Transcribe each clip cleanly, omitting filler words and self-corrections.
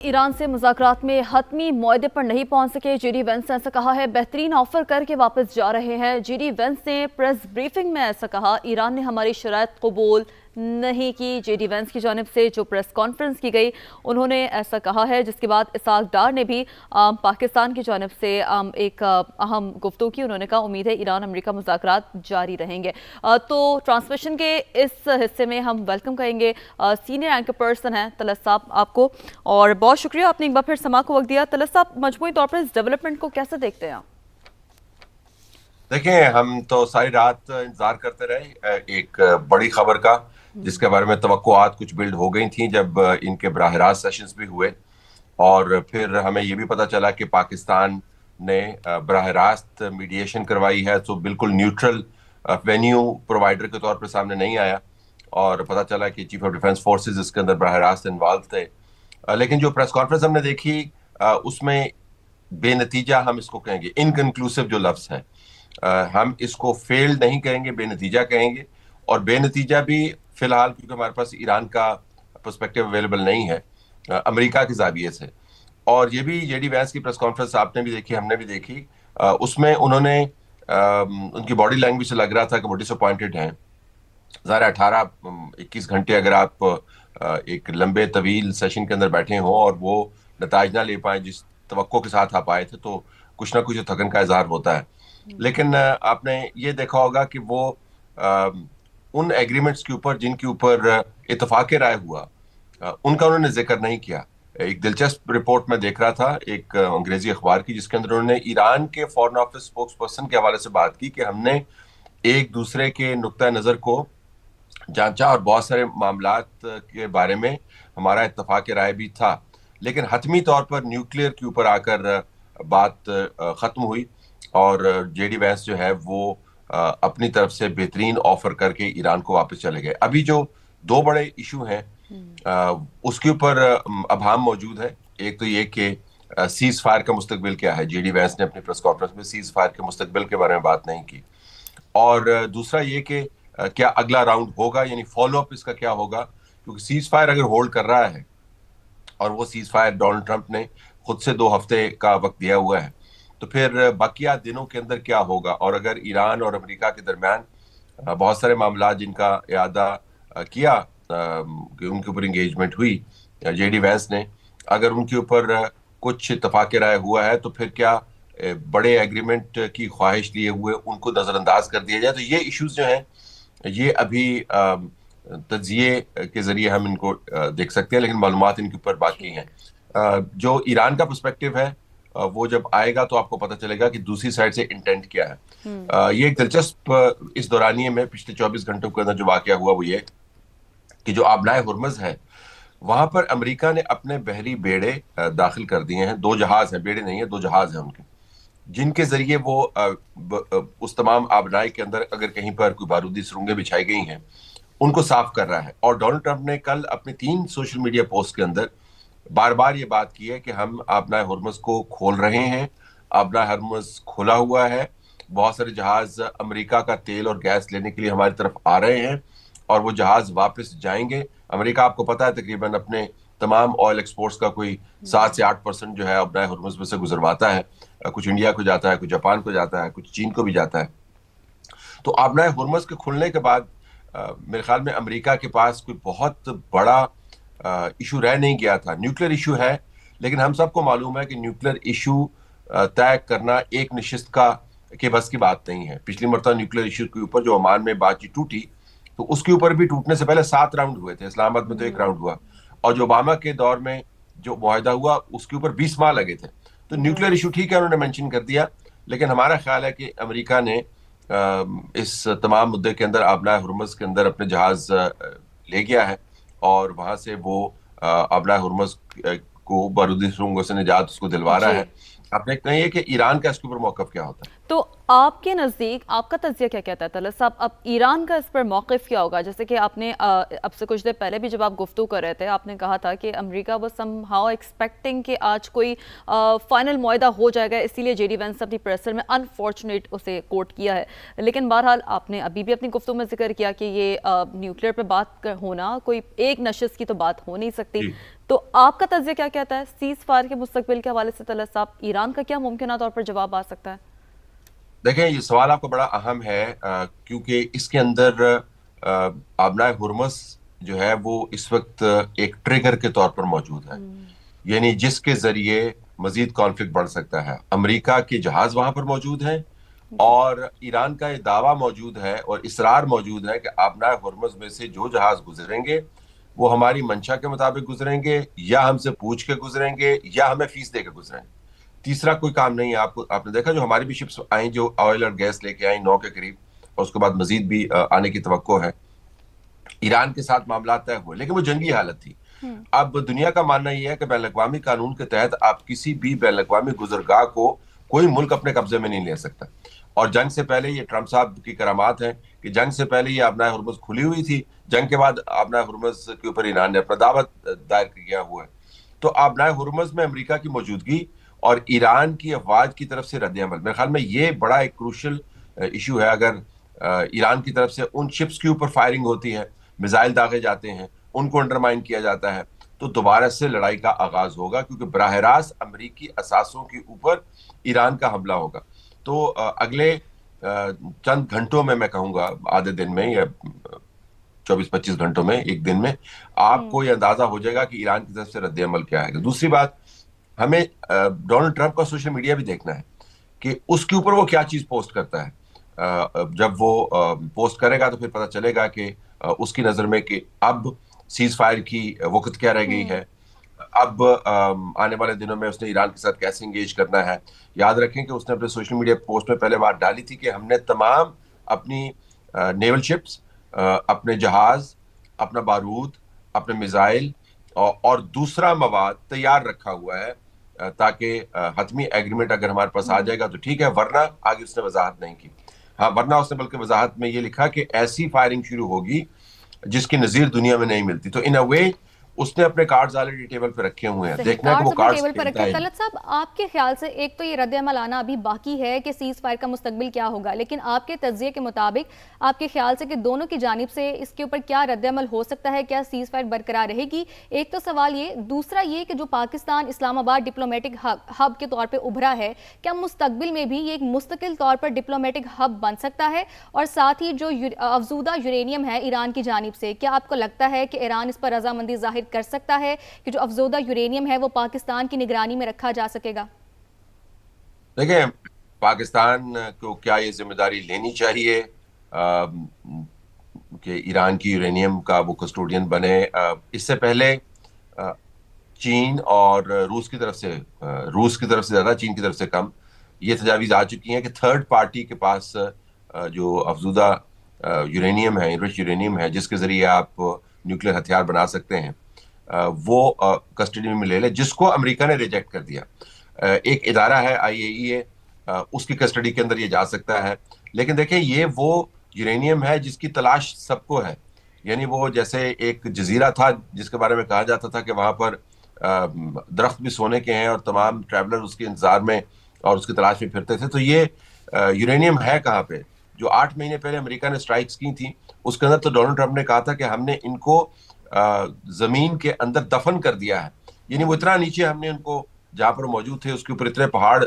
Iran से मुज़ाकरात में हतमी मुआहदे पर नहीं पहुंच सके। जेडी वेंस ने ऐसा कहा है, बेहतरीन ऑफर करके वापस जा रहे हैं। जेडी वेंस ने प्रेस ब्रीफिंग में ऐसा कहा, ईरान ने हमारी शराइत कबूल नहीं की। जेडी वेंस की जानिब से जो प्रेस कॉन्फ्रेंस की गई, उन्होंने ऐसा कहा है, जिसके बाद इसहाक डार ने भी पाकिस्तान की जानिब से एक अहम गुफ्तगू की। उन्होंने कहा, उम्मीद है ईरान अमेरिका मुज़ाकरात जारी रहेंगे। तो ट्रांसमिशन के इस हिस्से में हम वेलकम करेंगे सीनियर एंकर पर्सन हैं तलत साहब आपको, और बहुत शुक्रिया आपने एक बार फिर समा को वक्त दिया। तलत साहब, मजमूई तौर पर इस डेवलपमेंट को कैसे देखते हैं? देखें, हम तो सारी रात इंतजार करते रहे एक बड़ी खबर का, जिसके बारे में तवक्कुआत कुछ बिल्ड हो गई थी जब इनके बराह रास्त सेशंस भी हुए। और फिर हमें ये भी पता चला कि पाकिस्तान ने बराह रास्त मीडिएशन करवाई है, तो बिल्कुल न्यूट्रल वेन्यू प्रोवाइडर के तौर पर सामने नहीं आया। और पता चला कि चीफ ऑफ डिफेंस फोर्सेस इसके अंदर बराह रास्त इन्वॉल्व थे। लेकिन जो प्रेस कॉन्फ्रेंस हमने देखी, उसमें बेनतीजा हम इसको कहेंगे, इनकन्क्लूसिव जो लफ्ज़ है, हम इसको फेल नहीं कहेंगे, बेनतीजा कहेंगे। और बेनतीजा भी फिलहाल, क्योंकि हमारे पास ईरान का पर्सपेक्टिव अवेलेबल नहीं है अमेरिका के जाविये से। और ये भी जेडी वैंस की प्रेस कॉन्फ्रेंस आपने भी देखी, हमने भी देखी, उसमें उन्होंने उनकी बॉडी लैंग्वेज से लग रहा था कि वो डिसअपॉइंटेड हैं। ज़ाहिर 18-21 घंटे अगर आप एक लंबे तवील सेशन के अंदर बैठे हों और वो नताइज ना ले पाए जिस तवक्को के साथ आप आए थे, तो कुछ ना कुछ थकन का इजहार होता है। लेकिन आपने ये देखा होगा कि वो उन एग्रीमेंट्स के ऊपर जिनके ऊपर इत्तफाक राय हुआ, उनका उन्होंने जिक्र नहीं किया। एक दिलचस्प रिपोर्ट में देख रहा था एक अंग्रेजी अखबार की, जिसके अंदर उन्होंने ईरान के फॉरेन ऑफिस स्पोक्स पर्सन के हवाले से बात की कि हमने एक दूसरे के नुक्ता नज़र को जांचा और बहुत सारे मामलात के बारे में हमारा इत्तफाक राय भी था, लेकिन हतमी तौर पर न्यूक्लियर के ऊपर आकर बात ख़त्म हुई। और जेडी वैंस जो है वो अपनी तरफ से बेहतरीन ऑफर करके ईरान को वापस चले गए। अभी जो दो बड़े इशू हैं उसके ऊपर अभाम मौजूद है। एक तो ये कि सीज फायर का मुस्तकबिल क्या है। जेडी वैंस ने अपनी प्रेस कॉन्फ्रेंस में सीज फायर के मुस्तकबिल के बारे में बात नहीं की। और दूसरा ये कि क्या अगला राउंड होगा, यानी फॉलो अप इसका क्या होगा, क्योंकि सीज फायर अगर होल्ड कर रहा है और वो सीज फायर डोनाल्ड ट्रंप ने खुद से 2 हफ्ते का वक्त दिया हुआ है, तो फिर बाकिया दिनों के अंदर क्या होगा। और अगर ईरान और अमेरिका के दरमियान बहुत सारे मामला जिनका इयादा किया कि उनके ऊपर इंगेजमेंट हुई जेडी वैंस ने, अगर उनके ऊपर कुछ इत्तफाक राय हुआ है, तो फिर क्या बड़े एग्रीमेंट की ख्वाहिश लिए हुए उनको नज़रअंदाज कर दिया जाए। तो ये इश्यूज जो हैं, ये अभी तज्जिए के जरिए हम इनको देख सकते हैं, लेकिन मालूमात इनके ऊपर बाकी हैं। जो ईरान का पर्सपेक्टिव है वो जब आएगा तो आपको पता चलेगा कि दूसरी साइड से इंटेंट क्या है। ये एक दिलचस्प इस दौरानिए में पिछले 24 घंटों के अंदर जो वाकया हुआ वो ये कि जो आबनाए हुर्मुज़ है, वहां पर अमेरिका ने अपने बहरी बेड़े दाखिल कर दिए हैं। 2 जहाज हैं, बेड़े नहीं है, 2 जहाज हैं उनके, जिनके जरिए वो उस तमाम आबनाई के अंदर अगर कहीं पर कोई बारूदी सुरंगें बिछाई गई हैं, उनको साफ कर रहा है। और डोनाल्ड ट्रंप ने कल अपने 3 सोशल मीडिया पोस्ट के अंदर बार बार ये बात की है कि हम आबनाए हुर्मुज़ को खोल रहे हैं, आबनाए हुर्मुज़ खुला हुआ है, बहुत सारे जहाज अमेरिका का तेल और गैस लेने के लिए हमारी तरफ आ रहे हैं और वो जहाज वापस जाएंगे। अमेरिका, आपको पता है, तकरीबन अपने तमाम ऑयल एक्सपोर्ट्स का कोई 7 से 8% जो है आबनाए हुर्मुज़ में से गुजरवाता है। कुछ इंडिया को जाता है, कुछ जापान को जाता है, कुछ चीन को भी जाता है। तो आबनाए हुर्मुज़ के खुलने के बाद मेरे ख्याल में अमेरिका के पास कोई बहुत बड़ा इशू रह नहीं गया था। न्यूक्लियर इशू है, लेकिन हम सबको मालूम है कि न्यूक्लियर इशू तय करना एक नशिस्त का के बस की बात नहीं है। पिछली मरतबा न्यूक्लियर इशू के ऊपर जो ओमान में बातचीत टूटी, तो उसके ऊपर भी टूटने से पहले 7 राउंड हुए थे। इस्लामाबाद में तो 1 राउंड हुआ, और जो ओबामा के दौर में जो मुआहदा हुआ उसके ऊपर 20 माह लगे थे। तो न्यूक्लियर इशू ठीक है, उन्होंने मेंशन कर दिया, लेकिन हमारा ख्याल है कि अमेरिका ने इस तमाम मुद्दे के अंदर आबनाए हुर्मुज़ के अंदर अपने जहाज ले गया है और वहां से वो आबनाए हुर्मुज़ को बारूदी सुरंगों से निजात उसको दिलवा रहा है। आप देखते हैं कि ईरान का इसके ऊपर मौक़िफ़ क्या होता है। तो आपके नज़दीक आपका तज्जिया क्या कहता है तलत साहब? अब ईरान का इस पर मौक़िफ़ क्या होगा? जैसे कि आपने अब से कुछ देर पहले भी जब आप गुफ्तगू कर रहे थे, आपने कहा था कि अमेरिका वो समहाउ एक्सपेक्टिंग कि आज कोई फाइनल मुआहदा हो जाएगा, इसीलिए जेडी वैंस अपनी प्रेसर में अनफॉर्चुनेट उसे कोट किया है। लेकिन बहरहाल आपने अभी भी अपनी गुफ्तगू में जिक्र किया कि ये न्यूक्लियर पर बात होना, कोई एक नशिस्त की तो बात हो नहीं सकती। تو آپ کا تجزیہ کیا کہتا ہے سیز فائر کے مستقبل کے حوالے سے؟ طلعت صاحب، ایران کا کیا ممکنہ طور پر جواب آ سکتا ہے؟ دیکھیں یہ سوال آپ کا بڑا اہم ہے، کیونکہ اس کے اندر آبنائے ہرمز جو ہے وہ اس وقت ایک ٹریگر کے طور پر موجود ہے، یعنی جس کے ذریعے مزید کانفلکٹ بڑھ سکتا ہے۔ امریکہ کے جہاز وہاں پر موجود ہیں، اور ایران کا یہ دعویٰ موجود ہے اور اصرار موجود ہے کہ آبنائے ہرمز میں سے جو جہاز گزریں گے وہ ہماری منشا کے مطابق گزریں گے، یا ہم سے پوچھ کے گزریں گے، یا ہمیں فیس دے کے گزریں گے۔ تیسرا کوئی کام نہیں ہے۔ آپ نے دیکھا جو ہماری بھی شپس آئیں جو آئل اور گیس لے کے آئیں 9 کے قریب، اور اس کے بعد مزید بھی آنے کی توقع ہے۔ ایران کے ساتھ معاملات طے ہوئے، لیکن وہ جنگی حالت تھی۔ اب دنیا کا ماننا یہ ہے کہ بین الاقوامی قانون کے تحت آپ کسی بھی بین الاقوامی گزرگاہ کو کوئی ملک اپنے قبضے میں نہیں لے سکتا، اور جنگ سے پہلے یہ ٹرمپ صاحب کی کرامات ہیں کہ جنگ سے پہلے یہ آبنائے ہرمز کھلی ہوئی تھی، جنگ کے بعد آبنائے ہرمز کے اوپر ایران نے اپنا دعویٰ دائر کیا ہوا ہے۔ تو آبنائے ہرمز میں امریکہ کی موجودگی اور ایران کی افواج کی طرف سے رد عمل، میرے خیال میں یہ بڑا ایک کروشل ایشو ہے۔ اگر ایران کی طرف سے ان شپس کے اوپر فائرنگ ہوتی ہے، میزائل داغے جاتے ہیں، ان کو انڈرمائن کیا جاتا ہے، تو دوبارہ سے لڑائی کا آغاز ہوگا، کیونکہ براہ راست امریکی اثاثوں کے اوپر ایران کا حملہ ہوگا۔ تو اگلے چند گھنٹوں میں کہوں گا آدھے دن میں یا 24-25 گھنٹوں میں، ایک دن میں آپ کو یہ اندازہ ہو جائے گا کہ ایران کی طرف سے رد عمل کیا ہے۔ دوسری بات، ہمیں ڈونلڈ ٹرمپ کا سوشل میڈیا بھی دیکھنا ہے کہ اس کے اوپر وہ کیا چیز پوسٹ کرتا ہے۔ جب وہ پوسٹ کرے گا تو پھر پتہ چلے گا کہ اس کی نظر میں کہ اب سیز فائر کی وقت کیا رہ گئی ہے، اب آنے والے دنوں میں اس نے ایران کے ساتھ کیسے انگیج کرنا ہے۔ یاد رکھیں کہ اس نے اپنے سوشل میڈیا پوسٹ میں پہلے بات ڈالی تھی کہ ہم نے تمام اپنی نیول شپس، اپنے جہاز، اپنا بارود، اپنے میزائل اور دوسرا مواد تیار رکھا ہوا ہے، تاکہ حتمی ایگریمنٹ اگر ہمارے پاس آ جائے گا تو ٹھیک ہے، ورنہ آگے اس نے وضاحت نہیں کی۔ ہاں، ورنہ اس نے بلکہ وضاحت میں یہ لکھا کہ ایسی فائرنگ شروع ہوگی جس کی نظیر دنیا میں نہیں ملتی۔ تو ان اے وے اس نے اپنے کارڈز آلریڈی ٹیبل پہ رکھے ہوئے ہیں، دیکھنا ہے کہ وہ کارڈز ٹیبل پر رکھے۔ طلعت صاحب، آپ کے خیال سے ایک تو یہ رد عمل آنا ابھی باقی ہے کہ سیز فائر کا مستقبل کیا ہوگا، لیکن آپ کے تجزیے کے مطابق آپ کے خیال سے کہ دونوں کی جانب سے اس کے اوپر کیا رد عمل ہو سکتا ہے؟ کیا سیز فائر برقرار رہے گی؟ ایک تو سوال یہ، دوسرا یہ کہ جو پاکستان اسلام آباد ڈپلومیٹک ہب کے طور پہ ابھرا ہے، کیا مستقبل میں بھی یہ ایک مستقل طور پر ڈپلومیٹک ہب بن سکتا ہے؟ اور ساتھ ہی جو افزودہ یورینیم ہے ایران کی جانب سے، کیا آپ کو لگتا ہے کہ ایران اس پر رضامندی ظاہر کر سکتا ہے کہ جو افزودہ یورینیم ہے وہ پاکستان کی نگرانی میں رکھا جا سکے گا؟ دیکھیں، پاکستان کو کیا یہ ذمہ داری لینی چاہیے کہ ایران کی یورینیم کا وہ کسٹوڈین بنے؟ اس سے پہلے چین اور روس کی طرف سے زیادہ، چین کی طرف سے کم، یہ تجاویز آ چکی ہیں کہ تھرڈ پارٹی کے پاس جو افزودہ یورینیم ہے، انرچ یورینیم ہے، جس کے ذریعے آپ نیوکلیر ہتھیار بنا سکتے ہیں، وہ کسٹڈی میں لے لے، جس کو امریکہ نے ریجیکٹ کر دیا۔ ایک ادارہ ہے IAEA، اس کی کسٹڈی کے اندر یہ جا سکتا ہے۔ لیکن دیکھیں، یہ وہ یورینیم ہے جس کی تلاش سب کو ہے، یعنی وہ جیسے ایک جزیرہ تھا جس کے بارے میں کہا جاتا تھا کہ وہاں پر درخت بھی سونے کے ہیں اور تمام ٹریولر اس کے انتظار میں اور اس کی تلاش میں پھرتے تھے۔ تو یہ یورینیم ہے کہاں پہ؟ جو 8 مہینے پہلے امریکہ نے اسٹرائکس کی تھیں، اس کے اندر تو ڈونلڈ ٹرمپ نے کہا تھا کہ ہم نے ان کو زمین کے اندر دفن کر دیا ہے، یعنی وہ اتنا نیچے ہم نے ان کو جہاں پر موجود تھے اس کے اوپر اتنے پہاڑ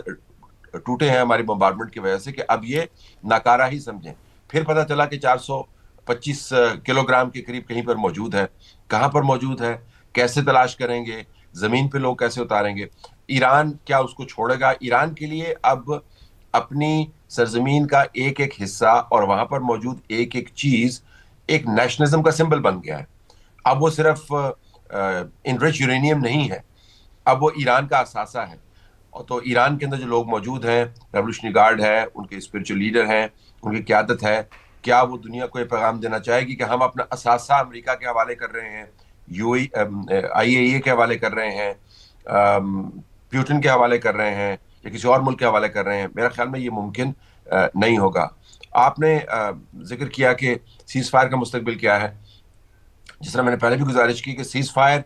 ٹوٹے ہیں ہماری بمبارڈمنٹ کی وجہ سے کہ اب یہ ناکارہ ہی سمجھیں۔ پھر پتہ چلا کہ 425 کلو گرام کے قریب کہیں پر موجود ہے۔ کہاں پر موجود ہے، کیسے تلاش کریں گے، زمین پہ لوگ کیسے اتاریں گے؟ ایران کیا اس کو چھوڑے گا؟ ایران کے لیے اب اپنی سرزمین کا ایک ایک حصہ اور وہاں پر موجود ایک ایک چیز ایک نیشنلزم کا سمبل بن گیا ہے۔ اب وہ صرف انرچ یورینیم نہیں ہے، اب وہ ایران کا اثاثہ ہے۔ اور تو ایران کے اندر جو لوگ موجود ہیں، ریولوشنری گارڈ ہے، ان کے اسپرچل لیڈر ہیں، ان کی قیادت ہے، کیا وہ دنیا کو یہ پیغام دینا چاہے گی کہ ہم اپنا اثاثہ امریکہ کے حوالے کر رہے ہیں، IAEA کے حوالے کر رہے ہیں، پیوٹن کے حوالے کر رہے ہیں، یا کسی اور ملک کے حوالے کر رہے ہیں؟ میرا خیال میں یہ ممکن نہیں ہوگا۔ آپ نے ذکر کیا کہ سیز فائر کا مستقبل کیا ہے۔ جس طرح میں نے پہلے بھی گزارش کی کہ سیز فائر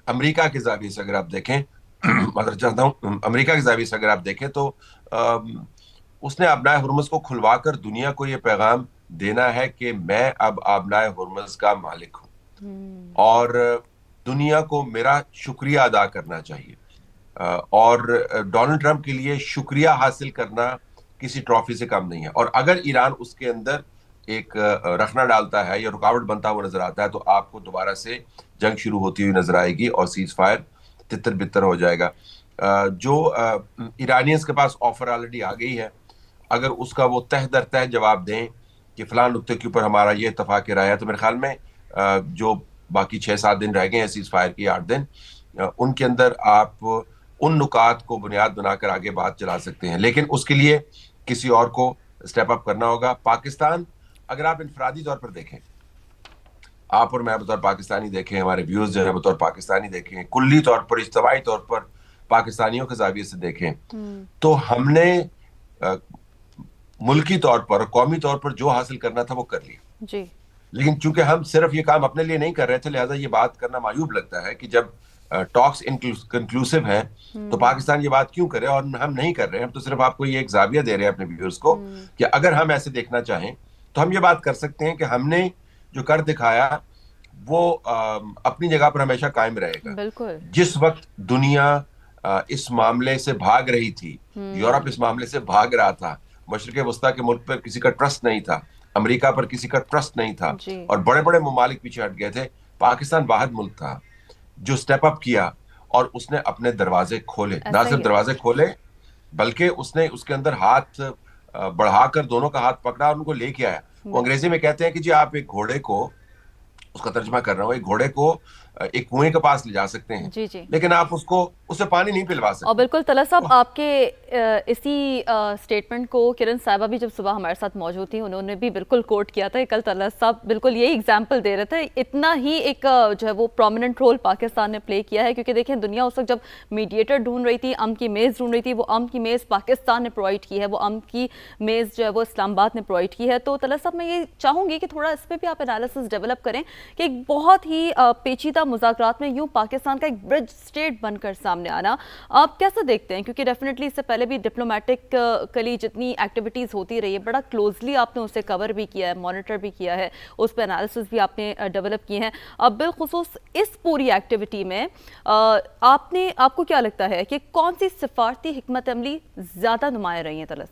امریکہ کے زاویے سے اگر آپ دیکھیں، معذرت چاہتا ہوں، امریکہ کے زاویے سے اگر آپ دیکھیں تو اس نے آبنائے ہرمز کو کھلوا کر دنیا کو یہ پیغام دینا ہے کہ میں اب آبنائے ہرمز کا مالک ہوں، اور दुनिया को मेरा शुक्रिया अदा करना चाहिए। और डोनाल्ड ट्रंप के लिए शुक्रिया हासिल करना किसी ट्रॉफी से कम नहीं है। और अगर ईरान उसके अंदर एक रखना डालता है या रुकावट बनता हुआ नजर आता है तो आपको दोबारा से जंग शुरू होती हुई नजर आएगी और सीज फायर तितर बितर हो जाएगा। जो ईरानियंस के पास ऑफर ऑलरेडी आ गई है, अगर उसका वो तह दर तह जवाब दें कि फलां नुक्ते के ऊपर हमारा ये इत्तफाक राय है, तो मेरे ख्याल में जो बाकी 6-7 दिन रह गए हैं सीज फायर की, 8 दिन, उनके अंदर आप उन नुकात को बुनियाद बनाकर आगे बात चला सकते हैं। लेकिन उसके लिए किसी और को स्टेप अप करना होगा। पाकिस्तान, अगर आप इनफरादी तौर पर देखें, आप और मैं बतौर पाकिस्तानी देखें, हमारे व्यूअर्स जो है बतौर पाकिस्तानी देखें, कुल्ली तौर पर, इज्तमाही तौर पर पाकिस्तानियों के ज़ाविये से देखें, तो हमने मुल्की तौर पर, कौमी तौर पर जो हासिल करना था वो कर लिया जी। लेकिन चूंकि हम सिर्फ ये काम अपने लिए नहीं कर रहे थे, लिहाजा ये बात करना मायूब लगता है कि जब टॉक्स इंक्लूसिव है तो पाकिस्तान ये बात क्यों करे, और हम नहीं कर रहे हैं। हम तो सिर्फ आपको ये एक जाविया दे रहे हैं अपने व्यूअर्स को कि अगर हम ऐसे देखना चाहें तो हम ये बात कर सकते हैं कि हमने जो कर दिखाया वो अपनी जगह पर हमेशा कायम रहेगा। बिल्कुल। जिस वक्त दुनिया इस मामले से भाग रही थी, यूरोप इस मामले से भाग रहा था, मशरिक वस्ता के मुल्क पर किसी का ट्रस्ट नहीं था, अमेरिका पर किसी का ट्रस्ट नहीं था और बड़े बड़े ममालिक पीछे हट गए थे, पाकिस्तान वाहिद मुल्क था जो स्टेप अप किया और उसने अपने दरवाजे खोले। ना सिर्फ दरवाजे खोले बल्कि उसने उसके अंदर हाथ बढ़ाकर दोनों का हाथ पकड़ा और उनको लेके आया। वो अंग्रेजी में कहते हैं कि जी आप एक घोड़े को, उसका तर्जमा कर रहा हूँ, एक घोड़े को एक कुएं के पास ले जा सकते हैं, जी जी, लेकिन आप उसे पानी नहीं पिलवा सकते। और बिल्कुल तलत साहब, आपके इसी स्टेटमेंट को किरण साहिबा भी जब सुबह हमारे साथ मौजूद थी, उन्होंने भी बिल्कुल कोट किया था। कल तलत साहब बिल्कुल यही एग्जाम्पल दे रहे थे। इतना ही एक जो है वो प्रोमिनेंट रोल पाकिस्तान ने प्ले किया है, क्योंकि देखें दुनिया उस वक्त जब मीडिएटर ढूंढ रही थी, अमन की मेज़ ढूंढ रही थी, वो अमन की मेज़ पाकिस्तान ने प्रोवाइड की है, वो अमन की मेज़ जो है वो इस्लामाबाद ने प्रोवाइड की है। तो तलत साहब, मैं ये चाहूँगी कि थोड़ा इस पर भी आप एनालिसिस डेवलप करें कि एक बहुत ही पेचीदा मुज़ाकरात में यूँ पाकिस्तान का एक ब्रिज स्टेट बनकर सामने आना आप कैसे देखते हैं? क्योंकि डेफिनेटली इससे पहले भी डिप्लोमेटिकली जितनी एक्टिविटीज़ होती रही है, बड़ा क्लोजली आपने उसे कवर भी किया है, मॉनिटर भी किया है, उस पर एनालिसिस भी आपने डेवलप किए हैं। अब बिलखुसूस इस पूरी एक्टिविटी में आपको क्या लगता है कि कौन सी सिफारती हिकमत अमली ज़्यादा नुमाया रही हैं तलत?